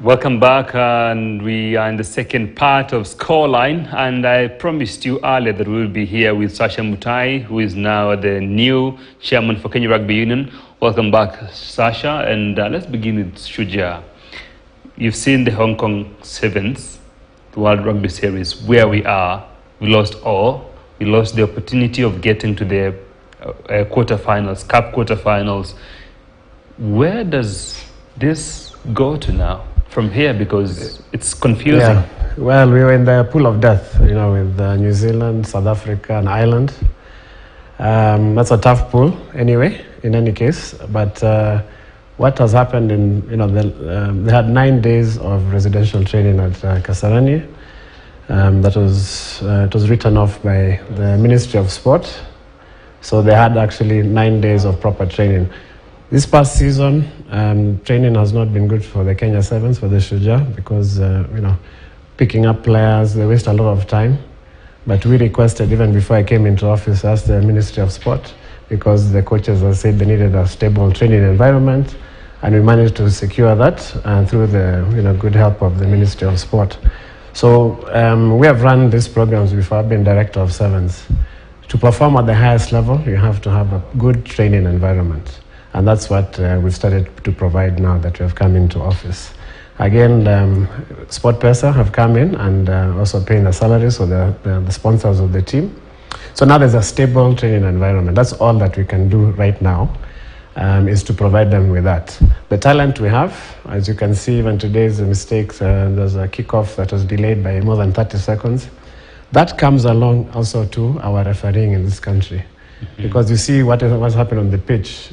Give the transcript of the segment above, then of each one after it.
Welcome back, and we are in the second part of Scoreline, and I promised you earlier that we will be here with Sasha Mutai, who is now the new chairman for Kenya Rugby Union. Welcome back, Sasha, and let's begin with Shuja. You've seen the Hong Kong Sevens, the World Rugby Series, where we are. We lost all. We lost the opportunity of getting to the quarterfinals, cup quarterfinals. Where does this go to now from here? Because it's confusing. Yeah. Well, we were in the pool of death, with New Zealand, South Africa, and Ireland. That's a tough pool, anyway. In any case, but what has happened they had 9 days of residential training at Kasarani. That was it was written off by the Ministry of Sport, so they had actually 9 days of proper training. This past season, training has not been good for the Kenya Sevens, for the Shuja, because picking up players, they waste a lot of time. But we requested, even before I came into office, asked the Ministry of Sport, because the coaches have said they needed a stable training environment, and we managed to secure that through the good help of the Ministry of Sport. So we have run these programs before. I've been director of Sevens. To perform at the highest level, you have to have a good training environment. And that's what we've started to provide now that we have come into office. Again, Sport Pesa have come in and also paying the salaries of the sponsors of the team. So now there's a stable training environment. That's all that we can do right now, is to provide them with that. The talent we have, as you can see, even today's mistakes, there's a kickoff that was delayed by more than 30 seconds. That comes along also to our refereeing in this country. Because you see what's happened on the pitch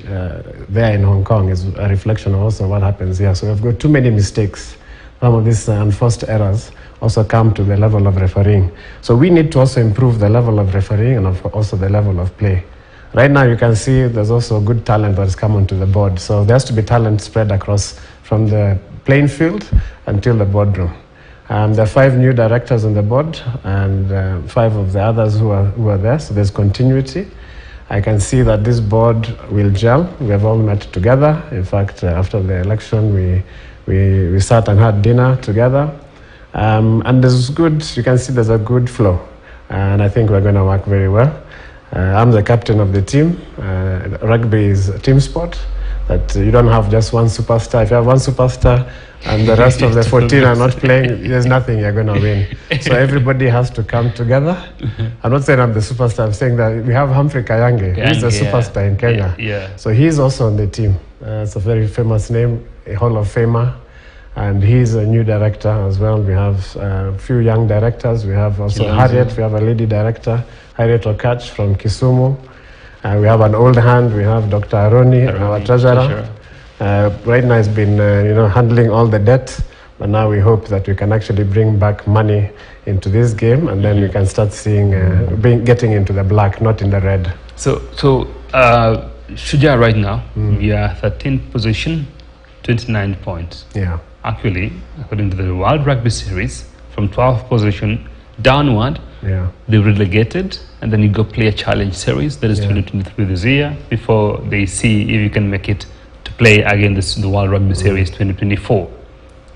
there in Hong Kong is a reflection of also what happens here. So we've got too many mistakes. Some of these enforced errors also come to the level of refereeing. So we need to also improve the level of refereeing and also the level of play. Right now you can see there's also good talent that has come onto the board. So there has to be talent spread across from the playing field until the boardroom. There are 5 new directors on the board and 5 of the others who are there. So there's continuity. I can see that this board will gel. We have all met together. In fact, after the election, we sat and had dinner together. And there's good, you can see there's a good flow. And I think we're going to work very well. I'm the captain of the team. Rugby is a team sport. That you don't have just one superstar. If you have one superstar and the rest of the 14 are not playing, there's nothing you're going to win. So everybody has to come together. I'm not saying I'm the superstar. I'm saying that we have Humphrey Kayange. He's the superstar in Kenya. Yeah. So he's also on the team. It's a very famous name, a Hall of Famer. And he's a new director as well. We have a few young directors. We have also Harriet. We have a lady director, Harriet Okach from Kisumu. We have an old hand. We have Dr. Aroni, our treasurer. Right now he's been handling all the debt, but now we hope that we can actually bring back money into this game, and then we can start seeing getting into the black, not in the red. So Shuja right now, we are 13th position, 29 points. Yeah. Actually, according to the World Rugby Series, from 12th position downward, they relegated, and then you go play a challenge series that is 2023 this year before they see if you can make it to play again the World Rugby Series 2024.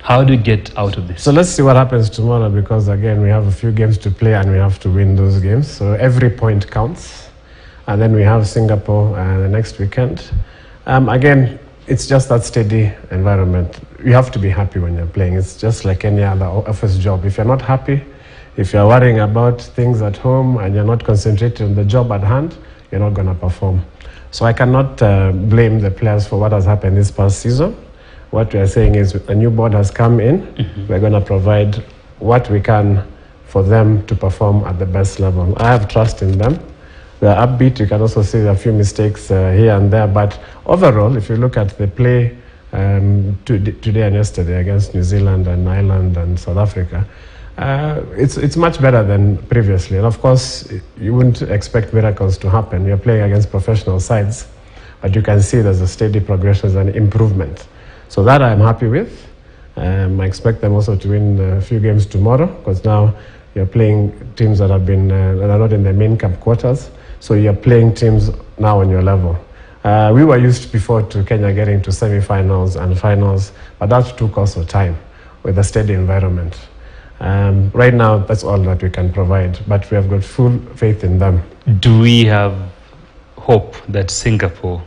How do you get out of this? So let's see what happens tomorrow, because again we have a few games to play and we have to win those games. So every point counts, and then we have Singapore the next weekend. Again, it's just that steady environment. You have to be happy when you're playing. It's just like any other office job. If you're not happy, if you're worrying about things at home and you're not concentrating on the job at hand, you're not going to perform. So I cannot blame the players for what has happened this past season. What we are saying is a new board has come in. We're going to provide what we can for them to perform at the best level. I have trust in them. They're upbeat. You can also see a few mistakes here and there. But overall, if you look at the play today and yesterday against New Zealand and Ireland and South Africa, it's much better than previously. And of course, you wouldn't expect miracles to happen. You're playing against professional sides, but you can see there's a steady progression and improvement. So that I'm happy with. I expect them also to win a few games tomorrow, because now you're playing teams that have been that are not in the main cup quarters. So you're playing teams now on your level. We were used before to Kenya getting to semi-finals and finals, but that took also time. with a steady environment. Right now, that's all that we can provide, but we have got full faith in them. Do we have hope that Singapore,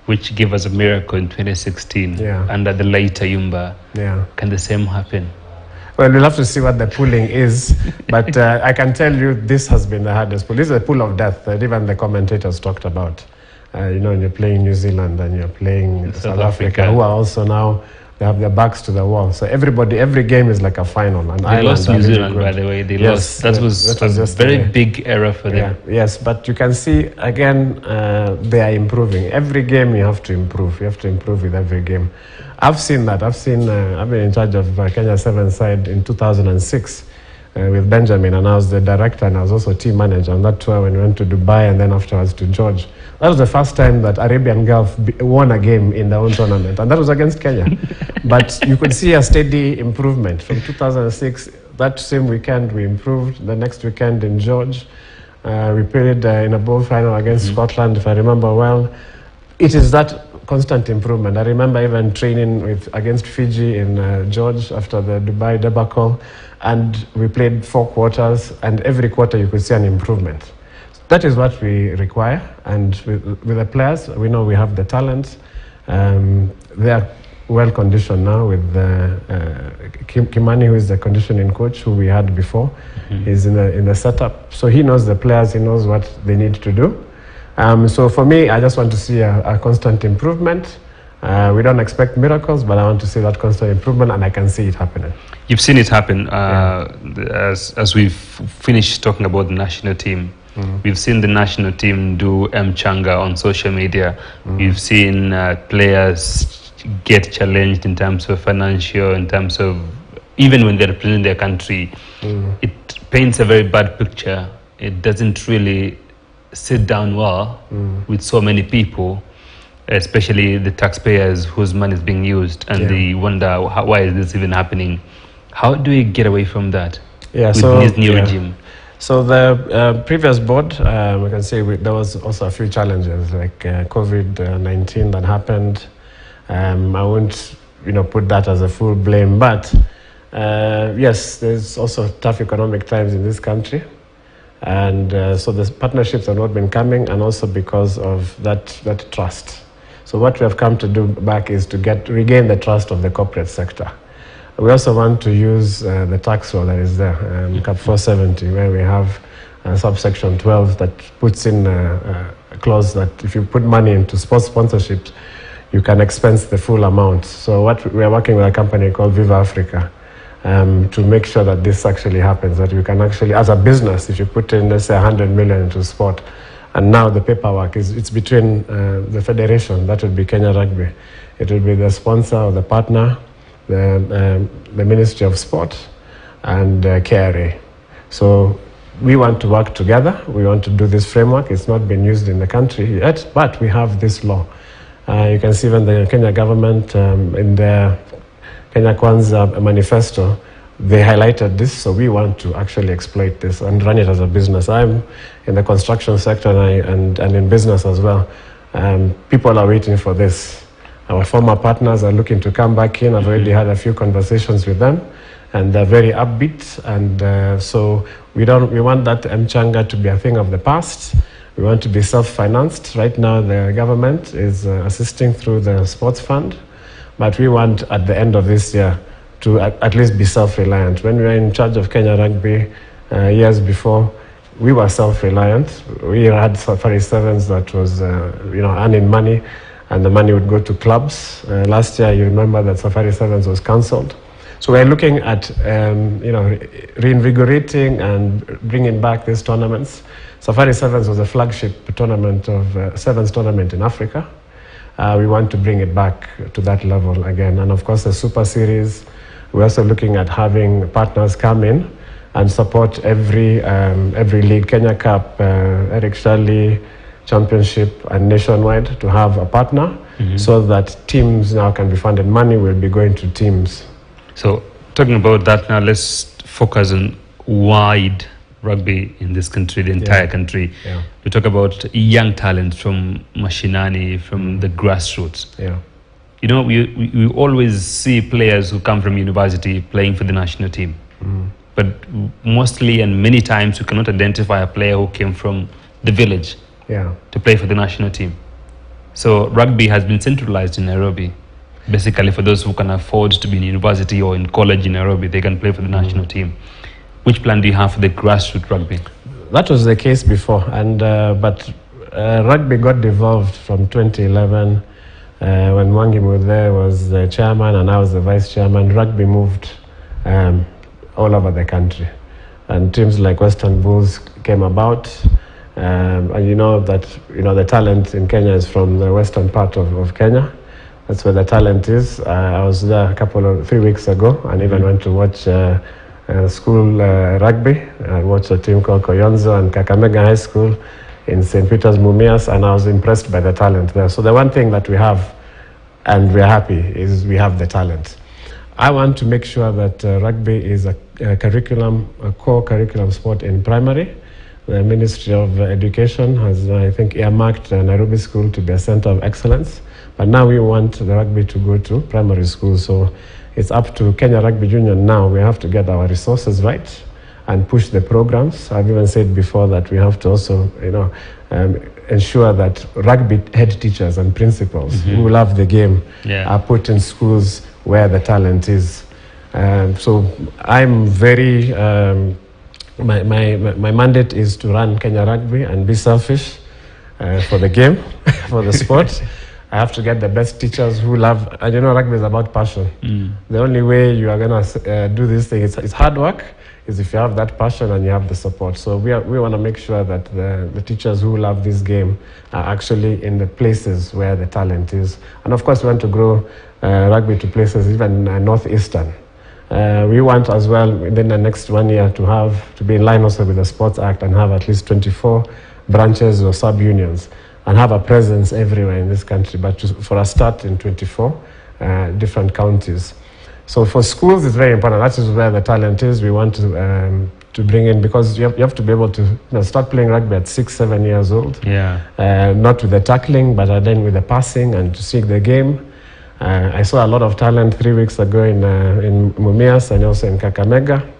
which gave us a miracle in 2016 under the later Yumba, can the same happen? Well, we'll have to see what the pooling is, but I can tell you this has been the hardest pool. This is a pool of death that even the commentators talked about. You know, when you're playing New Zealand and you're playing South Africa, who are also now, they have their backs to the wall. So every game is like a final. And they lost New Zealand, by the way. They lost. That was a very big error for them. Yes, but you can see, again, they are improving. Every game you have to improve. You have to improve with every game. I've seen that. I've been in charge of Kenya 7 side in 2006 with Benjamin, and I was the director and I was also team manager on that tour when we went to Dubai and then afterwards to George. That was the first time that Arabian Gulf won a game in their own tournament, and that was against Kenya. But you could see a steady improvement. From 2006, that same weekend we improved. The next weekend in George, we played in a bowl final against Scotland, if I remember well. It is that constant improvement. I remember even training against Fiji in George after the Dubai debacle, and we played 4 quarters, and every quarter you could see an improvement. That is what we require, and with the players, we know we have the talent. They are well conditioned now with Kimani, who is the conditioning coach, who we had before. He's in the setup, so he knows the players, he knows what they need to do. So for me, I just want to see a constant improvement. We don't expect miracles, but I want to see that constant improvement, and I can see it happening. You've seen it happen as we've finished talking about the national team. We've seen the national team do Mchanga on social media. We've seen players get challenged in terms of financial, in terms of even when they're representing their country. It paints a very bad picture. It doesn't really sit down well with so many people, especially the taxpayers whose money is being used, and they wonder why is this even happening. How do we get away from that with this new regime? So the previous board, we can say there was also a few challenges like COVID-19 that happened. I won't, put that as a full blame, but yes, there's also tough economic times in this country, and so the partnerships have not been coming, and also because of that trust. So what we have come to do back is to regain the trust of the corporate sector. We also want to use the tax law that is there, Cap 470, where we have subsection 12 that puts in a clause that if you put money into sports sponsorships, you can expense the full amount. So we are working with a company called Viva Africa to make sure that this actually happens, that you can actually, as a business, if you put in, let's say, 100 million into sport, and now the paperwork it's between the federation, that would be Kenya Rugby. It will be the sponsor or the partner, the Ministry of Sport, and KRA. So we want to work together. We want to do this framework. It's not been used in the country yet, but we have this law. You can see even the Kenya government in their Kenya Kwanza manifesto, they highlighted this, so we want to actually exploit this and run it as a business. I'm in the construction sector and in business as well. People are waiting for this. Our former partners are looking to come back in. I've already had a few conversations with them, and they're very upbeat. And so we want that Mchanga to be a thing of the past. We want to be self-financed. Right now, the government is assisting through the sports fund, but we want at the end of this year to at least be self-reliant. When we were in charge of Kenya Rugby years before, we were self-reliant. We had Safari Sevens that was earning money, and the money would go to clubs. Last year, you remember that Safari Sevens was cancelled. So we're looking at reinvigorating and bringing back these tournaments. Safari Sevens was a flagship tournament of Sevens tournament in Africa. We want to bring it back to that level again. And of course, the Super Series, we're also looking at having partners come in and support every league, Kenya Cup, Eric Shirley Championship, and nationwide, to have a partner so that teams now can be funded. Money will be going to teams. So talking about that now, let's focus on wide rugby in this country, the entire country. We talk about young talent from Mashinani, from the grassroots. you know, we always see players who come from university playing for the national team. But mostly and many times you cannot identify a player who came from the village to play for the national team. So rugby has been centralized in Nairobi. Basically, for those who can afford to be in university or in college in Nairobi, they can play for the national team. Which plan do you have for the grassroots rugby? That was the case before, and but rugby got devolved from 2011 when Mwangi Mutai was the chairman and I was the vice chairman. Rugby moved all over the country, and teams like Western Bulls came about. And you know that the talent in Kenya is from the western part of Kenya. That's where the talent is. I was there 3 weeks ago and even went to watch school rugby. I watched a team called Koyonzo and Kakamega High School in St. Peter's, Mumias, and I was impressed by the talent there. So the one thing that we have, and we're happy, is we have the talent. I want to make sure that rugby is a core curriculum sport in primary. The Ministry of Education has, I think, earmarked Nairobi School to be a center of excellence. But now we want the rugby to go to primary school. So it's up to Kenya Rugby Union now. We have to get our resources right and push the programs. I've even said before that we have to also, ensure that rugby head teachers and principals who love the game are put in schools where the talent is. So I'm very, my mandate is to run Kenya Rugby and be selfish for the game, for the sport. I have to get the best teachers who love, and rugby is about passion. The only way you are going to do this thing, it's hard work, is if you have that passion and you have the support. So we want to make sure that the teachers who love this game are actually in the places where the talent is. And of course, we want to grow rugby to places even northeastern. We want as well within the next 1 year to be in line also with the Sports Act and have at least 24 branches or sub-unions and have a presence everywhere in this country, but for a start in 24 different counties. So for schools, it's very important. That is where the talent is. We want to bring in, because you have to be able to start playing rugby at 6, 7 years old. Not with the tackling, but then with the passing and to seek the game. I saw a lot of talent 3 weeks ago in Mumias and also in Kakamega.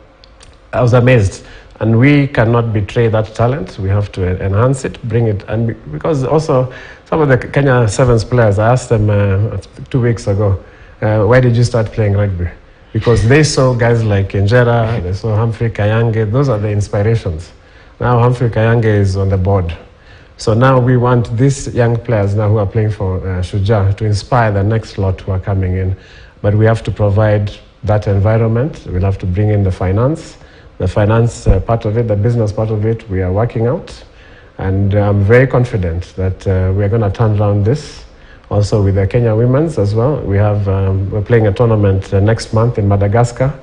I was amazed. And we cannot betray that talent. We have to enhance it, bring it. And because also some of the Kenya Sevens players, I asked them 2 weeks ago, why did you start playing rugby? Because they saw guys like Njera, they saw Humphrey Kayange. Those are the inspirations. Now Humphrey Kayange is on the board. So now we want these young players now who are playing for Shujaa to inspire the next lot who are coming in. But we have to provide that environment. We'll have to bring in the finance. The finance part of it, the business part of it, we are working out. And I'm very confident that we're going to turn around this. Also with the Kenya Women's as well. We're playing a tournament next month in Madagascar,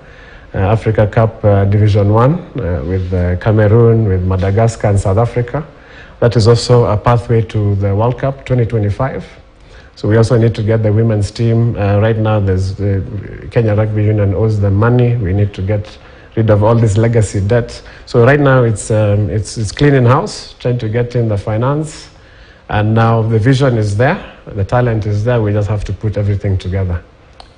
Africa Cup Division 1 with Cameroon, with Madagascar and South Africa. That is also a pathway to the World Cup 2025. So we also need to get the women's team. Right now, there's the Kenya Rugby Union owes them money. We need to get rid of all this legacy debt. So right now, it's cleaning house, trying to get in the finance. And now the vision is there, the talent is there. We just have to put everything together.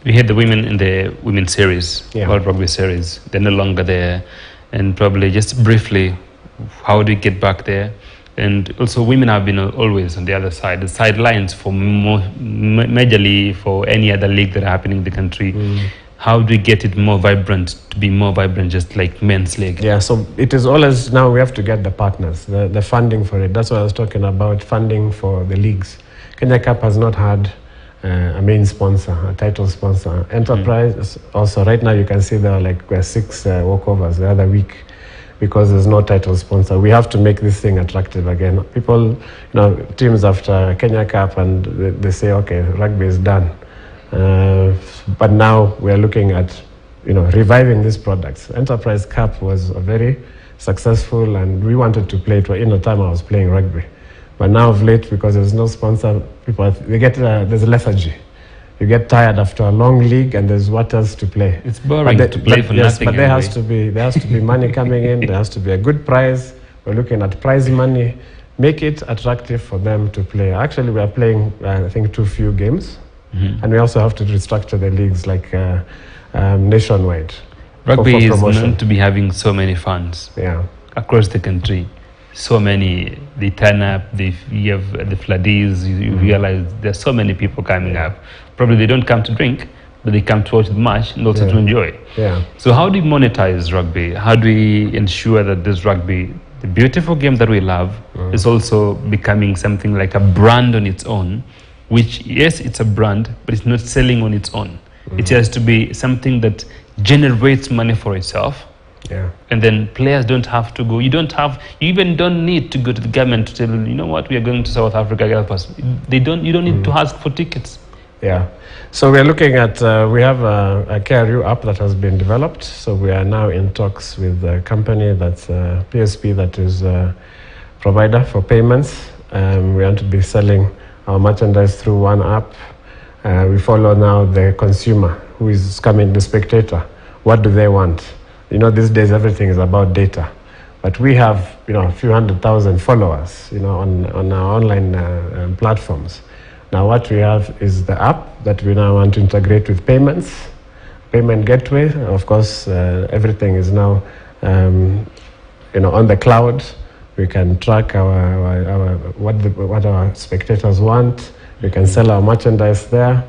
We had the women in the women's series, World Rugby series. They're no longer there. And probably just briefly, how do you get back there? And also women have been always on the other side, the sidelines for majorly for any other league that are happening in the country. How do we get it more vibrant, to be more vibrant, just like men's league? Yeah, so it is always, now we have to get the partners, the funding for it. That's what I was talking about, funding for the leagues. Kenya Cup has not had a main sponsor, a title sponsor. Enterprise also, right now you can see there are like 6 walkovers the other week because there's no title sponsor. We have to make this thing attractive again. People, teams after Kenya Cup and they say, okay, rugby is done. But now we are looking at, reviving these products. Enterprise Cup was a very successful, and we wanted to play it in the time I was playing rugby. But now of late, because there's no sponsor, people there's a lethargy. You get tired after a long league, and there's what else to play. It's boring to play for nothing. But there has to be money coming in. There has to be a good prize. We're looking at prize money. Make it attractive for them to play. Actually, we are playing, I think, too few games. And we also have to restructure the leagues like nationwide. Rugby is promotion. known to be having so many fans across the country. So many, they turn up, you have the floodies, you realize there's so many people coming up. Probably they don't come to drink, but they come to watch the match and also to enjoy. So how do you monetize rugby? How do we ensure that this rugby, the beautiful game that we love, is also becoming something like a brand on its own, which, yes, it's a brand, but it's not selling on its own. It has to be something that generates money for itself. And then players don't have to go. You even don't need to go to the government to tell them, you know what, we are going to South Africa, help us. You don't need to ask for tickets. So we are looking at, we have a KRU app that has been developed. So we are now in talks with a company that's PSP, that is a provider for payments. We want to be selling our merchandise through one app. We follow now the consumer who is coming, the spectator. What do they want? These days everything is about data. But we have, a few 100,000 followers, on our online platforms. Now what we have is the app that we now want to integrate with payments, payment gateway. Of course, everything is now, on the cloud. We can track what our spectators want. We can sell our merchandise there.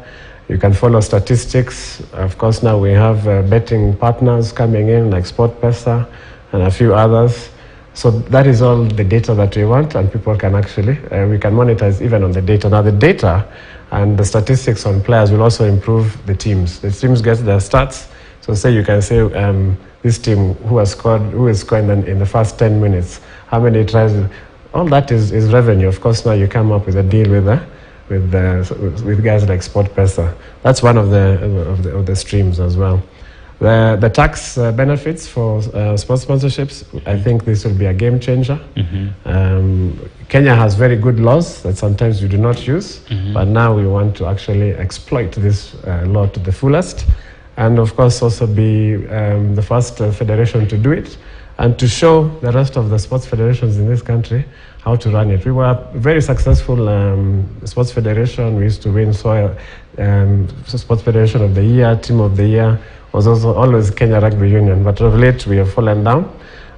You can follow statistics. Of course, now we have betting partners coming in like SportPesa and a few others. So that is all the data that we want, and people can actually, we can monetize even on the data. Now the data and the statistics on players will also improve the teams. The teams get their stats. So say you can say this team who is scoring in the first 10 minutes, how many tries, all that is revenue. Of course, now you come up with a deal with guys like SportPesa. That's one of the streams as well. The tax benefits for sports sponsorships, I think this will be a game changer. Kenya has very good laws that sometimes we do not use, but now we want to actually exploit this law to the fullest, and of course also be the first federation to do it, and to show the rest of the sports federations in this country how to run it. We were a very successful sports federation. We used to win Sports Federation of the Year, Team of the Year. Was also always Kenya Rugby Union, but of late we have fallen down,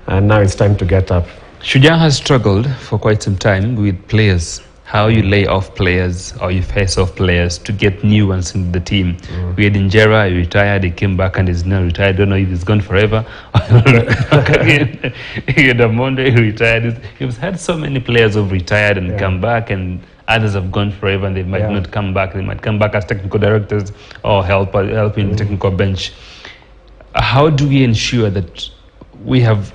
and now it's time to get up. Shujaa has struggled for quite some time with players. How you lay off players or you face off players to get new ones in the team. We had Injera, he retired, he came back and is now retired. I don't know if he's gone forever. Again, he had Amonde, he retired. He's had so many players who've retired and come back, and others have gone forever and they might not come back. They might come back as technical directors or help in the technical bench. How do we ensure that we have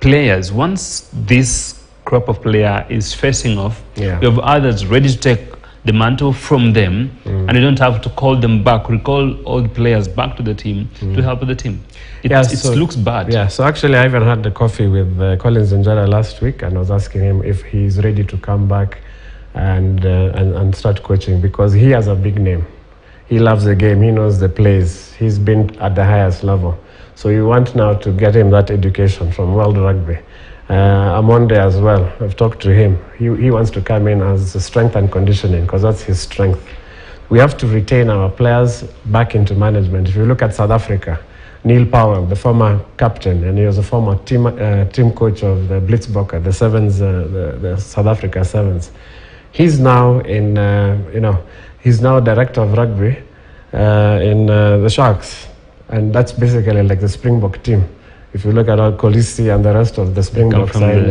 players, once this crop of player is facing off, we have others ready to take the mantle from them, and you don't have to call them back, recall all the players back to the team to help the team. It looks bad. So actually I even had the coffee with Collins Injera last week, and I was asking him if he's ready to come back and start coaching, because he has a big name. He loves the game, he knows the plays, he's been at the highest level. So you want now to get him that education from World Rugby. Amonde as well, I've talked to him. He wants to come in as strength and conditioning, because that's his strength. We have to retain our players back into management. If you look at South Africa, Neil Powell, the former captain, and he was a former team coach of the Blitzbokke, the Sevens, the South Africa Sevens. He's now he's now director of rugby in the Sharks, and that's basically like the Springbok team. If you look at Kolisi and the rest of the Springbok side,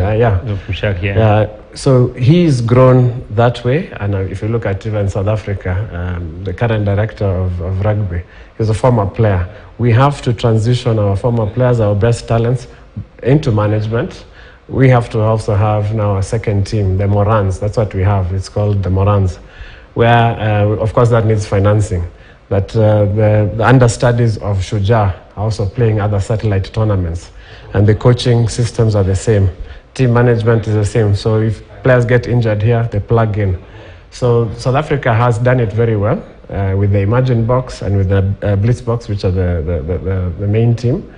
so he's grown that way. And if you look at even South Africa, the current director of rugby, he's a former player. We have to transition our former players, our best talents, into management. We have to also have now a second team, the Morans. That's what we have. It's called the Morans, where, of course, that needs financing. But the understudies of Shujaa are also playing other satellite tournaments, and the coaching systems are the same. Team management is the same. So if players get injured here, they plug in. So South Africa has done it very well with the Imagine box and with the Blitz box, which are the main team.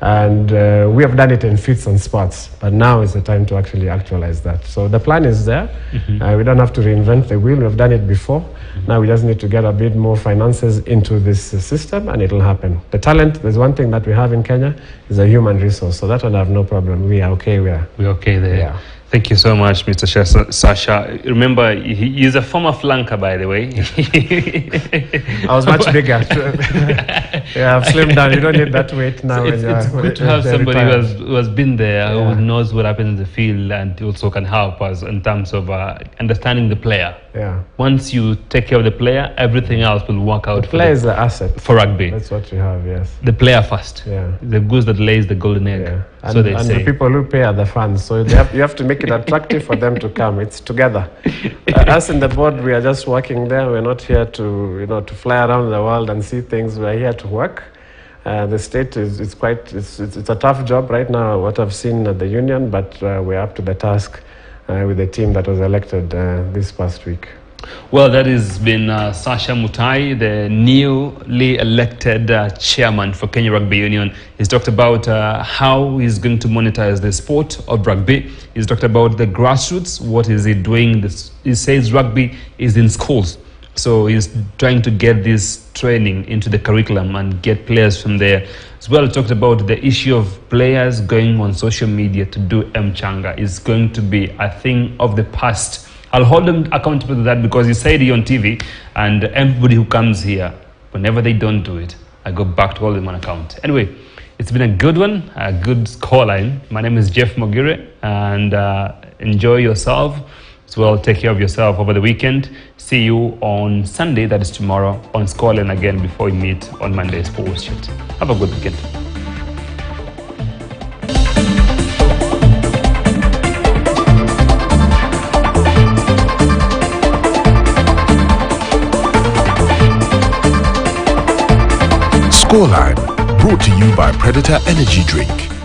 And we have done it in fits and spots, but now is the time to actually actualize that. So the plan is there. We don't have to reinvent the wheel. We've done it before. Now we just need to get a bit more finances into this system, and it'll happen. The talent, there's one thing that we have in Kenya, is a human resource. So that one I have no problem. We are okay. We're okay there. Yeah. Thank you so much, Mr. Sasha. Remember, he's a former flanker, by the way. I was much bigger. Yeah, I've slimmed down. You don't need that weight now. It's good to have somebody who has been there, who knows what happens in the field, and also can help us in terms of understanding the player. Yeah. Once you take care of the player, everything else will work out. The player is the asset. For rugby. That's what you have, yes. The player first. Yeah. The goose that lays the golden egg. Yeah. And, so they say. And the people who pay are the fans. So you have to make it attractive for them to come. It's together. Us in the board, we are just working there. We're not here to, to fly around the world and see things. We're here to work. The state it's a tough job right now, what I've seen at the union, but we're up to the task with the team that was elected this past week. Well, that has been Sasha Mutai, the newly elected chairman for Kenya Rugby Union. He's talked about how he's going to monetize the sport of rugby. He's talked about the grassroots, what is he doing. He says rugby is in schools. So he's trying to get this training into the curriculum and get players from there. As well, talked about the issue of players going on social media to do mchanga. It's going to be a thing of the past. I'll hold him accountable to that because he said it on TV, and everybody who comes here, whenever they don't do it, I go back to hold them on account. Anyway, it's been a good one, a good scoreline. My name is Jeff Mogire, and enjoy yourself. As well, take care of yourself over the weekend. See you on Sunday, that is tomorrow, on Scoreline again before we meet on Monday's Sports Chat. Have a good weekend. Scoreline, brought to you by Predator Energy Drink.